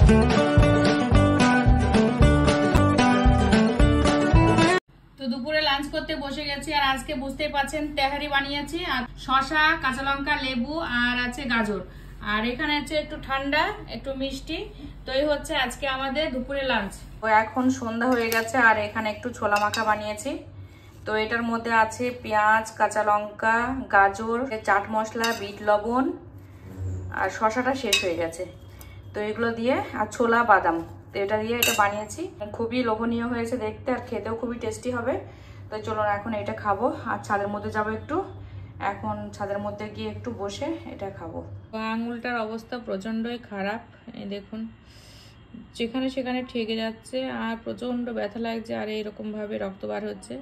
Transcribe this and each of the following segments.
তো দুপুরে লাঞ্চ করতে বসে গেছি, আর আজকে বুঝতেই পাচ্ছেন তেহারি বানিয়েছি, আর শসা, কাঁচা লঙ্কা, লেবু আর আছে গাজর, আর এখানে আছে একটু ঠান্ডা একটু মিষ্টি। তো এই হচ্ছে আজকে আমাদের দুপুরে লাঞ্চ। তো এখন সন্ধ্যা হয়ে গেছে, আর এখানে একটু ছোলা মাখা বানিয়েছি। তো এটার মধ্যে আছে পেঁয়াজ, কাঁচা লঙ্কা, গাজর, চাট মশলা, বিট লবণ, আর শসাটা শেষ হয়ে গেছে। তো এগুলো দিয়ে, আর ছোলা বাদাম, তো এটা দিয়ে এটা বানিয়েছি। খুবই লোভনীয় হয়েছে দেখতে, আর খেতেও খুবই টেস্টি হবে। তো চলুন এখন এটা খাবো, আর ছাদের মধ্যে যাবো একটু। এখন ছাদের মধ্যে গিয়ে একটু বসে এটা খাবো। আঙুলটার অবস্থা প্রচণ্ডই খারাপ, এই দেখুন যেখানে সেখানে ঠেকে যাচ্ছে, আর প্রচণ্ড ব্যথা লাগছে, আর এইরকমভাবে রক্ত বার হচ্ছে।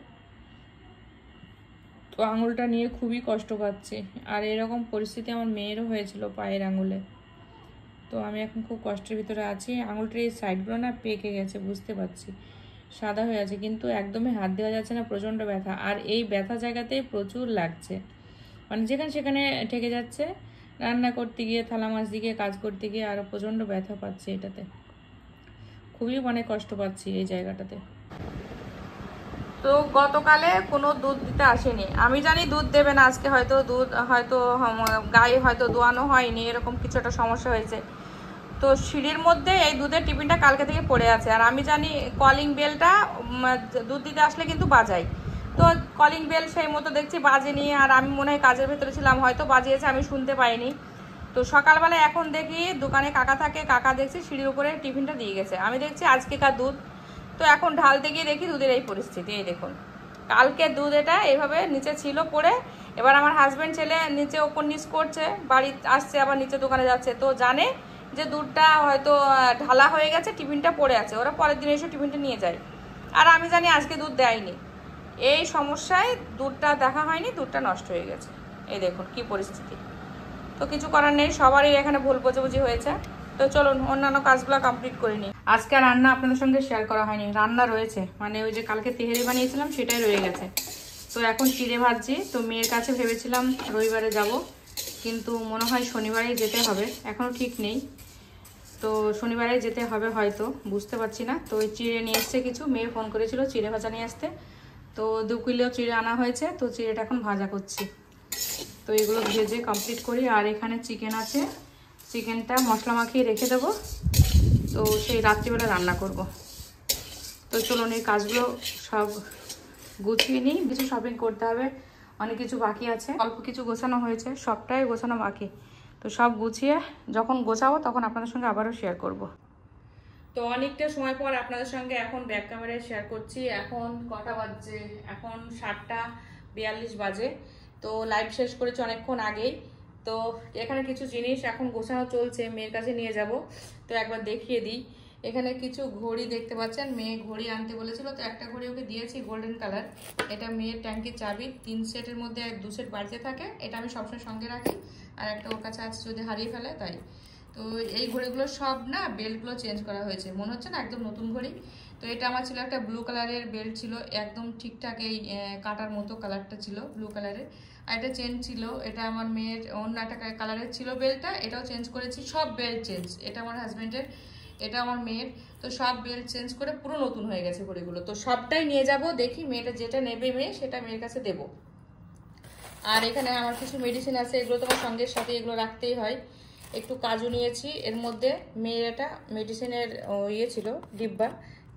তো আঙুলটা নিয়ে খুবই কষ্ট পাচ্ছি, আর এরকম পরিস্থিতি আমার মেয়েরও হয়েছিল পায়ের আঙুলে। তো আমি এখন খুব কষ্টের ভিতরে আছি। আঙুলটার এই সাইডগুলো না পেকে গেছে, বুঝতে পারছি সাদা হয়ে আছে, কিন্তু একদমই হাত দেওয়া যাচ্ছে না, প্রচণ্ড ব্যথা। আর এই ব্যথা জায়গাতেই প্রচুর লাগছে, মানে যেখানে সেখানে ঠেকে যাচ্ছে। রান্না করতে গিয়ে, থালা মাজতে গিয়ে, কাজ করতে গিয়ে আরও প্রচণ্ড ব্যথা পাচ্ছি এটাতে, খুবই মানে কষ্ট পাচ্ছি এই জায়গাটাতে। তো গতকালে কোনো দুধ দিতে আসেনি, আমি জানি দুধ দেবে না আজকে, হয়তো দুধ গায়ে হয়তো দোয়ানো হয়নি, এরকম কিছু একটা সমস্যা হয়েছে। তো সিঁড়ির মধ্যে এই দুধের টিফিনটা কালকে থেকে পড়ে আছে, আর আমি জানি কলিং বেলটা দুধ দিতে আসলে কিন্তু বাজাই। তো কলিং বেল সেই মতো দেখছি বাজেনি, আর আমি মনে হয় কাজের ভেতরে ছিলাম, হয়তো বাজিয়েছে আমি শুনতে পাইনি। তো সকালবেলা এখন দেখি দোকানে কাকা থাকে, কাকা দেখছি সিঁড়ির উপরে টিফিনটা দিয়ে গেছে, আমি দেখছি আজকেকার দুধ। তো এখন ঢালতে গিয়ে দেখি দুধের এই পরিস্থিতি, এই দেখুন কালকে দুধ এটা এইভাবে নিচে ছিল পড়ে। এবার আমার হাজব্যান্ড ছেলে নিচে ওপর নিচ করছে, বাড়ি আসছে আবার নিচে দোকানে যাচ্ছে, তো জানে যে দুধটা হয়তো ঢালা হয়ে গেছে, টিফিনটা পড়ে আছে, ওরা পরের দিন এসে টিফিনটা নিয়ে যায়। আর আমি জানি আজকে দুধ দেয়নি, এই সমস্যায় দুধটা দেখা হয়নি, দুধটা নষ্ট হয়ে গেছে। এই দেখুন কি পরিস্থিতি। তো কিছু করার নেই, সবারই এখানে ভুল বোঝাবুঝি হয়েছে। তো চলুন অন্যান্য কাজগুলো কমপ্লিট করে নিই। আজকে রান্না আপনাদের সঙ্গে শেয়ার করা হয়নি, রান্না রয়েছে, মানে ওই যে কালকে তেহারি বানিয়েছিলাম সেটাই রয়ে গেছে। তো এখন চিড়ে ভাজছি। তো মেয়ের কাছে ভেবেছিলাম রবিবারে যাব, কিন্তু মনে হয় শনিবারেই যেতে হবে, এখনও ঠিক নেই। তো শনিবারে যেতে হবে হয়তো, বুঝতে পারছি না। তো ওই চিড়ে নিয়ে এসছে কিছু, মেয়ে ফোন করেছিল চিড়ে ভাজা নিয়ে আসতে, তো 2 কিলো চিড়ে আনা হয়েছে। তো চিড়েটা এখন ভাজা করছি। তো এগুলো ভেজে কমপ্লিট করি। আর এখানে চিকেন আছে, চিকেনটা মশলা মাখিয়ে রেখে দেবো, তো সেই রাত্রিবেলা রান্না করব। তো চলুন এই কাজগুলো সব গুছিয়ে নিই, কিছু শপিং করতে হবে, অনেক কিছু বাকি আছে, অল্প কিছু গোছানো হয়েছে, সবটাই গোছানো বাকি। তো সব গুছিয়ে যখন গোছাবো তখন আপনাদের সঙ্গে আবারও শেয়ার করব। তো অনেকটা সময় পর আপনাদের সঙ্গে এখন ব্যাক ক্যামেরায় শেয়ার করছি। এখন কটা বাজছে, এখন 7:42 বাজে। তো লাইভ শেষ করেছি অনেকক্ষণ আগেই। তো এখানে কিছু জিনিস এখন গোছানো চলছে, মেয়ের কাছে নিয়ে যাব, তো একবার দেখিয়ে দিই। এখানে কিছু ঘড়ি দেখতে পাচ্ছেন, মেয়ে ঘড়ি আনতে বলেছিল, তো একটা ঘড়ি ওকে দিয়েছি গোল্ডেন কালার। এটা মেয়ের ট্যাঙ্কির চাবি, 3 সেটের মধ্যে 2 সেট বাড়িতে থাকে, এটা আমি সবসময় সঙ্গে রাখি, আর একটা ওর কাছে আছে যদি হারিয়ে ফেলে তাই। তো এই ঘড়িগুলো সব না বেল্টগুলো চেঞ্জ করা হয়েছে, মনে হচ্ছে না একদম নতুন ঘড়ি। তো এটা আমার ছিল একটা ব্লু কালারের বেল্ট ছিল, একদম ঠিকঠাক এই কাটার মতো কালারটা ছিল ব্লু কালারের। আর এটা চেঞ্জ ছিল, এটা আমার মেয়ের অন্য একটা কালারের ছিল বেল্টটা, এটাও চেঞ্জ করেছি, সব বেল্ট চেঞ্জ। এটা আমার হাজব্যান্ডের, এটা আমার মেয়ের। তো সব বেল্ট চেঞ্জ করে পুরো নতুন হয়ে গেছে ঘড়িগুলো। তো সবটাই নিয়ে যাব, দেখি মেয়েটা যেটা নেবে মেয়ে সেটা মেয়ের কাছে দেব। আর এখানে আমার কিছু মেডিসিন আছে, এগুলো তোমার সঙ্গে সাথে এগুলো রাখতেই হয়। একটু কাজু নিয়েছি, এর মধ্যে মেয়ের একটা মেডিসিনের ইয়ে ছিল ডিব্বা,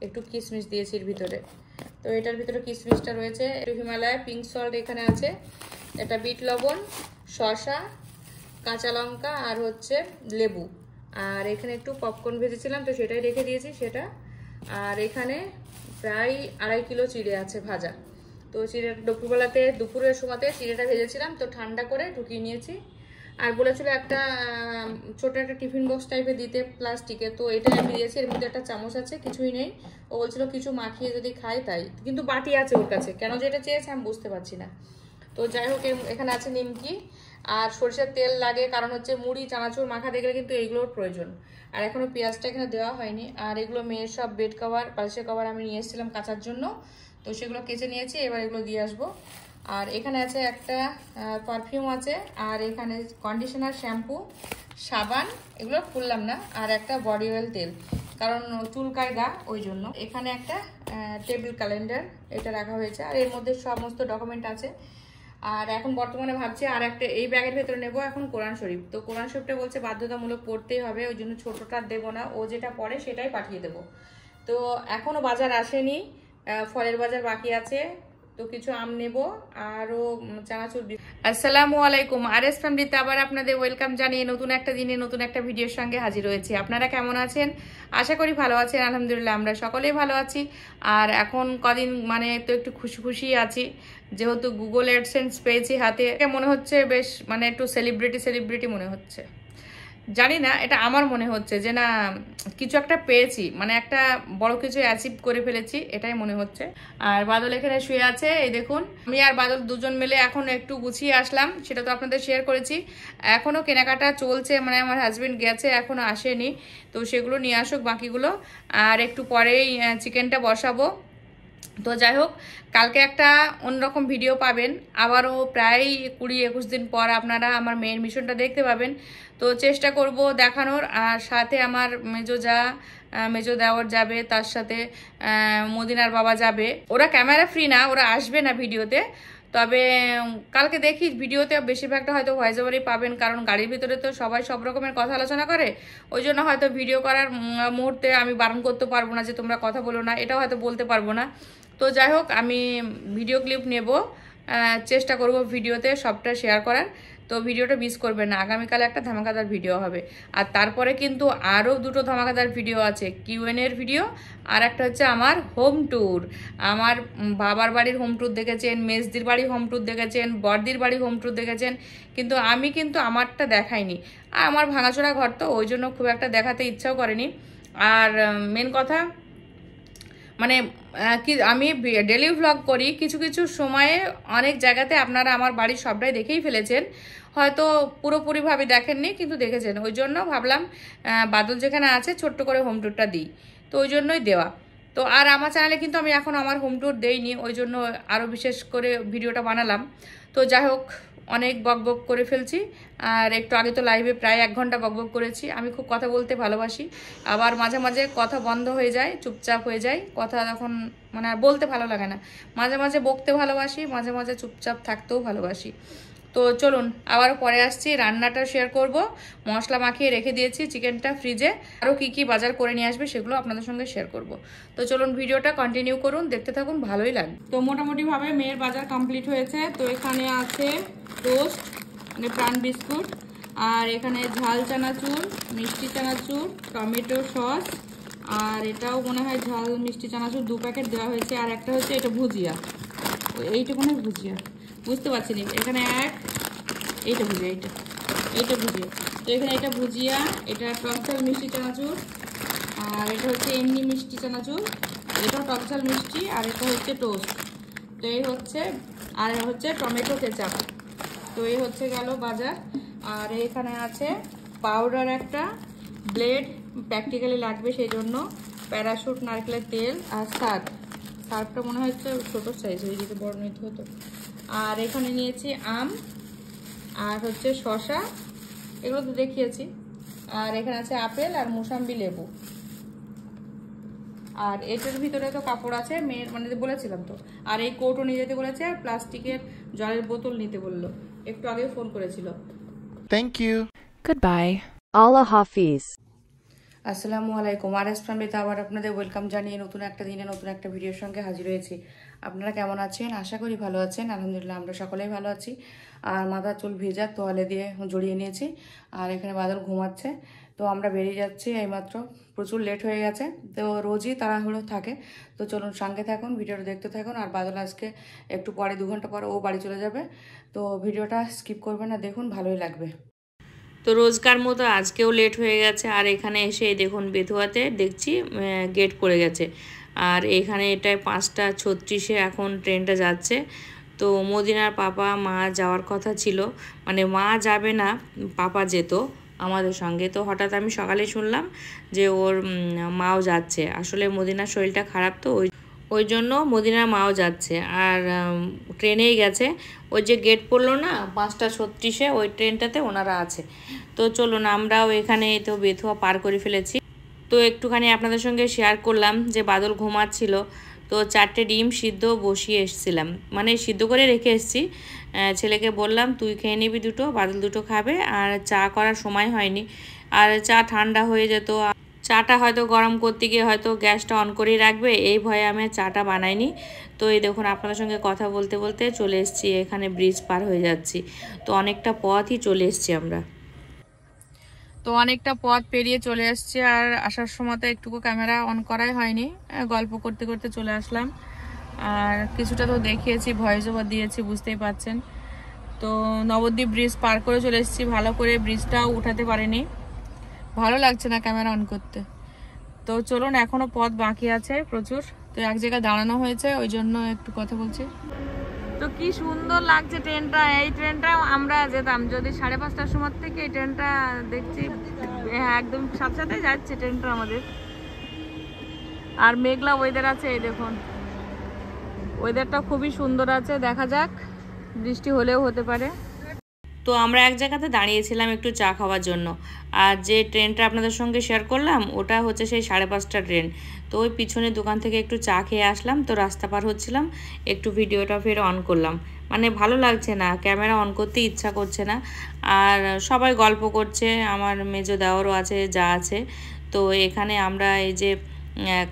একটু কিশমিশ দিয়েছি এর ভিতরে। তো এটার ভিতরে কিশমিশটা রয়েছে, একটু হিমালয় পিঙ্ক সল্ট এখানে আছে, এটা বিট লবণ, শসা, কাঁচা লঙ্কা, আর হচ্ছে লেবু। আর এখানে একটু পপকর্ন ভেজেছিলাম, তো সেটাই রেখে দিয়েছি সেটা। আর এখানে প্রায় 2.5 কিলো চিড়ে আছে ভাজা। তো চিড়েটা দুপুরের সময়তে চিড়েটা ভেজেছিলাম, তো ঠান্ডা করে ঢুকিয়ে নিয়েছি। আর বলেছিল একটা ছোট একটা টিফিন বক্স টাইপের দিতে প্লাস্টিকে, তো এটা আমি দিয়েছি। এর মধ্যে একটা চামচ আছে, কিছুই নেই। ও বলছিল কিছু মাখিয়ে যদি খাই তাই, কিন্তু বাটি আছে ওর কাছে, কেন যেটা চেয়েছে আমি বুঝতে পারছি না। তো যাই হোক, এখানে আছে নিমকি আর সরষের তেল লাগে, কারণ হচ্ছে মুড়ি চানাচুর মাখা দেখলে কিন্তু এইগুলোর প্রয়োজন। আর এখনো পেঁয়াজটা এখানে দেওয়া হয়নি। আর এগুলো মেয়ের সব বেড কভার, বালিশের কভার আমি নিয়ে এসেছিলাম কাচার জন্য, তো সেগুলো কেচে নিয়েছি, এবার এগুলো দিয়ে আসবো। আর এখানে আছে একটা পারফিউম আছে, আর এখানে কন্ডিশনার, শ্যাম্পু, সাবান, এগুলো খুললাম না, আর একটা বডি অয়েল তেল, কারণ চুলকায় গা, ওই জন্য। এখানে একটা টেবিল ক্যালেন্ডার, এটা রাখা হয়েছে, আর এর মধ্যে সমস্ত ডকুমেন্ট আছে। আর এখন বর্তমানে ভাবছি আর একটা এই ব্যাগের ভেতরে নেব এখন কোরআন শরীফ। তো কোরআন শরীফটা বলছে বাধ্যতামূলক পড়তেই হবে, ওই জন্য ছোটোটা দেবো না, ও যেটা পড়ে সেটাই পাঠিয়ে দেবো। তো এখনও বাজার আসেনি, ফলের বাজার বাকি আছে। তো কিছু আম নেব, আরও চানাচুর। আসসালামু আলাইকুম, আরএস ফ্যামিলিতে আবার আপনাদের ওয়েলকাম জানিয়ে নতুন একটা দিনে নতুন একটা ভিডিওর সঙ্গে হাজির হয়েছি। আপনারা কেমন আছেন? আশা করি ভালো আছেন। আলহামদুলিল্লাহ আমরা সকলেই ভালো আছি। আর এখন কদিন মানে তো একটু খুশি খুশি আছি, যেহেতু গুগল অ্যাডসেন্স পেয়েছি হাতে। মনে হচ্ছে বেশ মানে একটু সেলিব্রিটি মনে হচ্ছে। জানি না, এটা আমার মনে হচ্ছে যে না কিছু একটা পেয়েছি, মানে একটা বড় কিছু অ্যাচিভ করে ফেলেছি, এটাই মনে হচ্ছে। আর বাদল এখানে শুয়ে আছে, এই দেখুন। আমি আর বাদল দুজন মিলে এখন একটু গুছিয়ে আসলাম, সেটা তো আপনাদের শেয়ার করেছি। এখনও কেনাকাটা চলছে, মানে আমার হাজবেন্ড গেছে, এখনও আসেনি। তো সেগুলো নিয়ে আসুক বাকিগুলো, আর একটু পরেই চিকেনটা বসাবো। তো যাই হোক, কালকে একটা অন্যরকম ভিডিও পাবেন, আবারও প্রায় 20-21 দিন পর আপনারা আমার মেয়ের মিশনটা দেখতে পাবেন। তো চেষ্টা করব দেখানোর। আর সাথে আমার মেজো দেওয়ার যাবে, তার সাথে মদিনার বাবা যাবে। ওরা ক্যামেরা ফ্রি না, ওরা আসবে না ভিডিওতে। তবে কালকে দেখি ভিডিওতে বেশিরভাগটা হয়তো ভয়েস ওভারই পাবেন, কারণ গাড়ির ভিতরে তো সবাই সব রকমের কথা আলোচনা করে। ওই জন্য হয়তো ভিডিও করার মুহূর্তে আমি বারণ করতে পারবো না যে তোমরা কথা বলো না, এটাও হয়তো বলতে পারবো না। তো যাই হোক, আমি ভিডিও ক্লিপ নেব, চেষ্টা করব ভিডিওতে সবটা শেয়ার করার। তো ভিডিওটা মিস করবেন না, আগামীকালে একটা ধামাকাদার ভিডিও হবে। আর তারপরে কিন্তু আরও দুটো ধামাকাদার ভিডিও আছে, কিউএনএর ভিডিও, আর একটা হচ্ছে আমার হোম ট্যুর। আমার বাবার বাড়ির হোম ট্যুর দেখেছেন, মেজদির বাড়ির হোম ট্যুর দেখেছেন, বড়দির বাড়ির হোম ট্যুর দেখেছেন, কিন্তু আমি কিন্তু আমারটা দেখাইনি। আর আমার ভাঙাচোরা ঘর তো, ওই জন্য খুব একটা দেখাতে ইচ্ছাও করেনি। আর মেন কথা মানে কি, আমি ডেলি ভ্লগ করি, কিছু কিছু সময়ে অনেক জায়গাতে আপনারা আমার বাড়ির সবটাই দেখেই ফেলেছেন, হয়তো পুরোপুরিভাবে দেখেননি কিন্তু দেখেছেন। ওই জন্য ভাবলাম বাদল যেখানে আছে ছোট্ট করে হোম ট্যুরটা দিই, তো ওই জন্যই দেওয়া। তো আর আমার চ্যানেলে কিন্তু আমি এখন আমার হোম ট্যুর দেইনি, ওই জন্য আরও বিশেষ করে ভিডিওটা বানালাম। তো যাই হোক, অনেক বকবক করে ফেলছি। আর একটু আগে তো লাইভে প্রায় 1 ঘন্টা বকবক করেছি। আমি খুব কথা বলতে ভালোবাসি, আবার মাঝে মাঝে কথা বন্ধ হয়ে যায়, চুপচাপ হয়ে যায় কথা, তখন মানে আর বলতে ভালো লাগে না। মাঝে মাঝে বকতে ভালোবাসি, মাঝে মাঝে চুপচাপ থাকতেও ভালোবাসি। তো চলুন আবার পরে আসছি, রান্নাটা শেয়ার করব। মশলা মাখিয়ে রেখে দিয়েছি চিকেনটা ফ্রিজে, আরও কি কি বাজার করে নিয়ে আসবে সেগুলো আপনাদের সঙ্গে শেয়ার করব। তো চলুন ভিডিওটা কন্টিনিউ করুন, দেখতে থাকুন, ভালোই লাগবে। তো মোটামুটিভাবে মেয়ের বাজার কমপ্লিট হয়েছে। তো এখানে আছে টোস্ট মানে প্রাণ বিস্কুট, আর এখানে ঝাল চানাচুর, মিষ্টি চানাচুর, টমেটো সস, আর এটাও মনে হয় ঝাল মিষ্টি চানাচুর 2 প্যাকেট দেওয়া হয়েছে। আর একটা হচ্ছে এটা ভুজিয়া, এইটুকুনি ভুজিয়া, বুঝতে পারছি না। এখানে এইটা ভুজিয়া, এইটা ভুজিয়া। তো এখানে এটা ভুজিয়া, এটা টকঝাল মিষ্টি চানাচুর, আর এটা হচ্ছে এমনি মিষ্টি চানাচুর, এটাও টকঝাল মিষ্টি, আর এটা হচ্ছে টোস্ট। তো এই হচ্ছে, আর হচ্ছে টমেটো কেচাপ। তো এই হচ্ছে গেল বাজার। আর এখানে আছে পাউডার, একটা ব্লেড প্র্যাকটিক্যালি লাগবে সেই জন্য, প্যারাশুট নারকেলের তেল, আর সার্ফটা মনে হচ্ছে ছোটো সাইজ, হয়ে যেতে বড় নিতে হতো। আর এখানে নিয়েছি আম, আর হচ্ছে শসা, এগুলো তো দেখিয়েছি। আর এখানে আছে আপেল আর মুসাম্বি লেবু। আর এটার ভিতরে তো কাপড় আছে মেয়ের, মানে বলেছিলাম তো। আর এই কোটও নিয়ে যেতে বলেছে, আর প্লাস্টিকের জলের বোতল নিতে বললো, একটু আগে ফোন করেছিল। Thank you. Goodbye. Allah Hafiz. আসসালামু আলাইকুম, আরএস ফ্যামিলিতে আবার আপনাদের ওয়েলকাম জানিয়ে নতুন একটা দিনে নতুন একটা ভিডিওর সঙ্গে হাজির হয়েছি। আপনারা কেমন আছেন? আশা করি ভালো আছেন। আলহামদুলিল্লাহ আমরা সকলেই ভালো আছি। আর মাথা চুল ভেজা তোয়ালে দিয়ে জড়িয়ে নিয়েছি, আর এখানে বাদল ঘুমাচ্ছে। তো আমরা বেরিয়ে যাচ্ছি এইমাত্র, প্রচুর লেট হয়ে গেছে। তো রোজই তাড়াহুড়ো থাকে। তো চলুন সঙ্গে থাকুন, ভিডিওটা দেখতে থাকুন। আর বাদল আজকে একটু পরে 2 ঘন্টা পরে ও বাড়ি চলে যাবে। তো ভিডিওটা স্কিপ করবেন না, দেখুন, ভালোই লাগবে। তো রোজকার মতো আজকেও লেট হয়ে গেছে। আর এখানে এসে দেখুন বেথুয়াতে দেখছি গেট পড়ে গেছে। আর এখানে এটায় 5:36 এখন ট্রেনটা যাচ্ছে। তো মদিনার পাপা মা যাওয়ার কথা ছিল, মানে মা যাবে না, পাপা যেত আমাদের সঙ্গে। তো হঠাৎ আমি সকালে শুনলাম যে ওর মাও যাচ্ছে। আসলে মদিনার শরীরটা খারাপ, তো ওই জন্য মদিনার মাও যাচ্ছে আর ট্রেনেই গেছে। ওই যে গেট পড়লো না 5:36 ওই ট্রেনটাতে ওনারা আছে। তো চলুন আমরাও এখানে তো বেথুয়া পার করে ফেলেছি। তো একটুখানি আপনাদের সঙ্গে শেয়ার করলাম যে বাদল ঘুমাচ্ছিল, তো 4টে ডিম সিদ্ধ বসিয়ে এসেছিলাম, মানে সিদ্ধ করে রেখে এসেছি। ছেলেকে বললাম তুই খেয়ে নিবি দুটো, বাদল দুটো খাবে। আর চা করার সময় হয়নি, আর চা ঠান্ডা হয়ে যেত, চাটা হয়তো গরম করতে গিয়ে হয়তো গ্যাসটা অন করেই রাখবে, এই ভয়ে আমি চাটা বানাইনি। তো এই দেখুন আপনাদের সঙ্গে কথা বলতে বলতে চলে এসেছি, এখানে ব্রিজ পার হয়ে যাচ্ছি। তো অনেকটা পথই চলে এসেছি আমরা। তো অনেকটা পথ পেরিয়ে চলে এসেছি, আর আসার সময় তো একটুকু ক্যামেরা অন করাই হয়নি, গল্প করতে করতে চলে আসলাম। আর কিছুটা তো দেখিয়েছি, ভয়েস ওভার দিয়েছি, বুঝতেই পাচ্ছেন। তো নবদ্বীপ ব্রিজ পার করে চলে এসেছি, ভালো করে ব্রিজটাও উঠাতে পারিনি, ভালো লাগছে না ক্যামেরা অন করতে। তো চলুন, এখনো পথ বাকি আছে প্রচুর। তো এক জায়গায় দাঁড়ানো হয়েছে, ওই জন্য একটু কথা বলছি। তো কি সুন্দর লাগছে ট্রেনটা, এই ট্রেনটা আমরা যেতাম যদি 5:30টার সময় থেকে, এই ট্রেনটা দেখছি একদম সাথে সাথে যাচ্ছে ট্রেনটা আমাদের। আর মেঘলা ওয়েদার আছে, এই দেখুন ওয়েদারটা খুবই সুন্দর আছে, দেখা যাক বৃষ্টি হলেও হতে পারে। তো আমরা এক জায়গাতে দাঁড়িয়েছিলাম একটু চা খাওয়ার জন্য, আর যে ট্রেনটা আপনাদের সঙ্গে শেয়ার করলাম ওটা হচ্ছে সেই 5:30টা ট্রেন। তো ওই পিছনের দোকান থেকে একটু চা খেয়ে আসলাম, তো রাস্তা পার হচ্ছিলাম, একটু ভিডিওটা ফের অন করলাম। মানে ভালো লাগছে না, ক্যামেরা অন করতে ইচ্ছা করছে না। আর সবাই গল্প করছে, আমার মেজো দেওয়ারও আছে, যা আছে। তো এখানে আমরা এই যে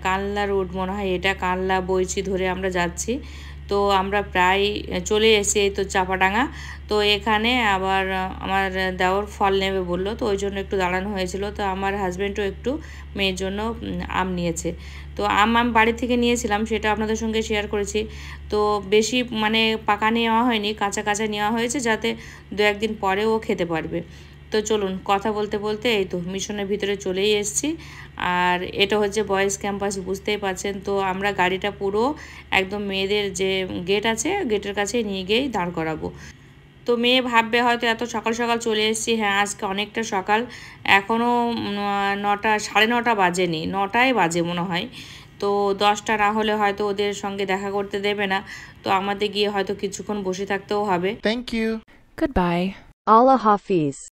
কানলা রোড মনে হয় এটা, কানলা বইচি ধরে আমরা যাচ্ছি। তো আমরা প্রায় চলে এসেছি, এই তো চাপাডাঙ্গা। তো এখানে আবার আমার দেওর ফল নেবে বললো, তো ওই জন্য একটু দাঁড়ানো হয়েছিল। তো আমার হাজব্যান্ডও একটু মেয়ের জন্য আম নিয়েছে। তো আমি বাড়ি থেকে নিয়েছিলাম, সেটা আপনাদের সঙ্গে শেয়ার করেছি। তো বেশি মানে পাকা নেওয়া হয়নি, কাঁচা কাঁচা নেওয়া হয়েছে, যাতে 2-1 দিন পরে ও খেতে পারবে। তো চলুন কথা বলতে বলতে এই তো মিশনের ভিতরে চলেই এসেছি। আর এটা হচ্ছে বয়েজ ক্যাম্পাস, বুঝতেই পারছেন। তো আমরা গাড়িটা পুরো একদম মেয়েদের যে গেট আছে গেটের কাছে নিয়ে গিয়েই দাঁড় করাবো। তো মেয়ে ভাববে হয়তো এত সকাল সকাল চলে এসেছি, হ্যাঁ আজকে অনেকটা সকাল, এখনও 9টা 9:30 বাজেনি, 9টায় বাজে মনে হয়। তো 10টা না হলে হয়তো ওদের সঙ্গে দেখা করতে দেবে না, তো আমাদের গিয়ে হয়তো কিছুক্ষণ বসে থাকতেও হবে। Goodbye. Allah Hafiz.